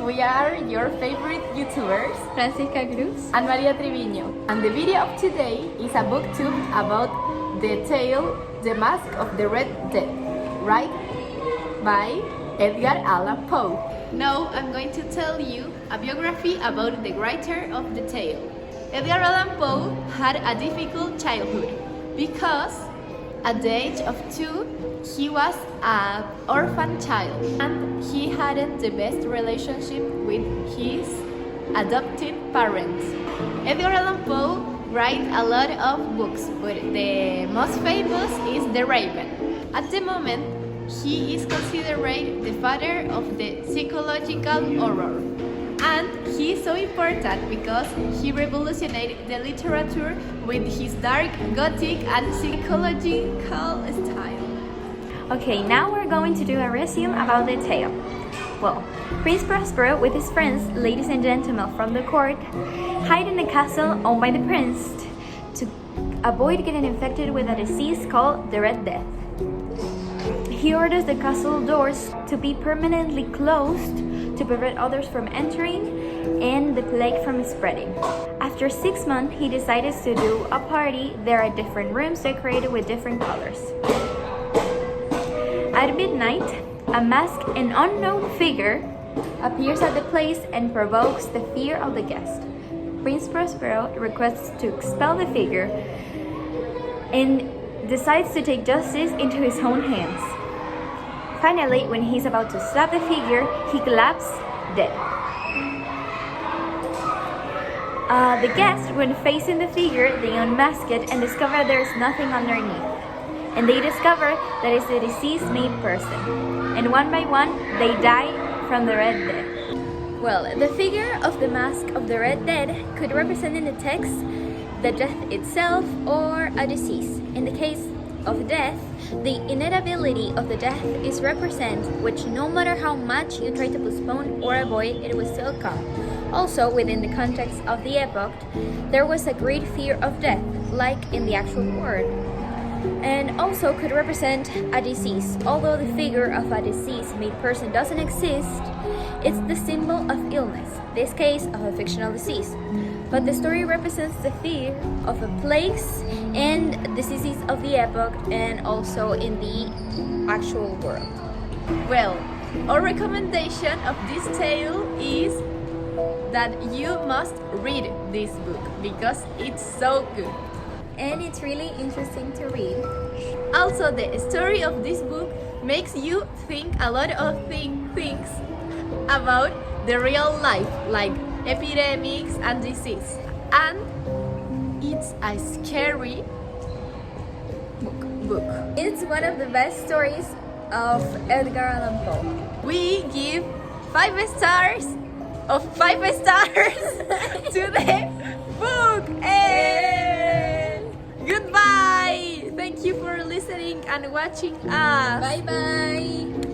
We are your favorite YouTubers, Francisca Cruz and Maria Triviño. And the video of today is a booktube about the tale The Masque of the Red Death, right? By Edgar Allan Poe. Now I'm going to tell you a biography about the writer of the tale. Edgar Allan Poe had a difficult childhood because at the age of 2 he was an orphan child and he hadn't the best relationship with his adopted parents. Edgar Allan Poe wrote a lot of books, but the most famous is The Raven. At the moment, he is considered the father of the psychological horror. And he is so important because he revolutionized the literature with his dark, gothic, and psychological style. Okay, now we're going to do a resume about the tale. Well, Prince Prospero with his friends, ladies and gentlemen from the court, hide in a castle owned by the prince to avoid getting infected with a disease called the Red Death. He orders the castle doors to be permanently closed to prevent others from entering and the plague from spreading. After 6 months, he decided to do a party. There are different rooms decorated with different colors. At midnight, a masked and unknown figure appears at the place and provokes the fear of the guest. Prince Prospero requests to expel the figure and decides to take justice into his own hands. Finally, when he's about to stab the figure, he collapses dead. The guests, when facing the figure, they unmask it and discover there's nothing underneath. And they discover that it's a disease-made person. And one by one, they die from the Red Death. Well, the figure of the Mask of the Red Death could represent in the text the death itself or a disease. In the case of death, the inevitability of the death is represented, which no matter how much you try to postpone or avoid, it will still come. Also, within the context of the epoch, there was a great fear of death, like in the actual word. And also could represent a disease. Although the figure of a disease-made person doesn't exist, it's the symbol of illness, this case of a fictional disease. But the story represents the fear of a plagues and diseases of the epoch and also in the actual world. Well, our recommendation of this tale is that you must read this book because it's so good. And it's really interesting to read. Also, the story of this book makes you think a lot of things about the real life, like epidemics and disease. And it's a scary book. It's one of the best stories of Edgar Allan Poe. We give 5 stars of 5 stars to the book. And goodbye. Thank you for listening and watching us. Bye bye.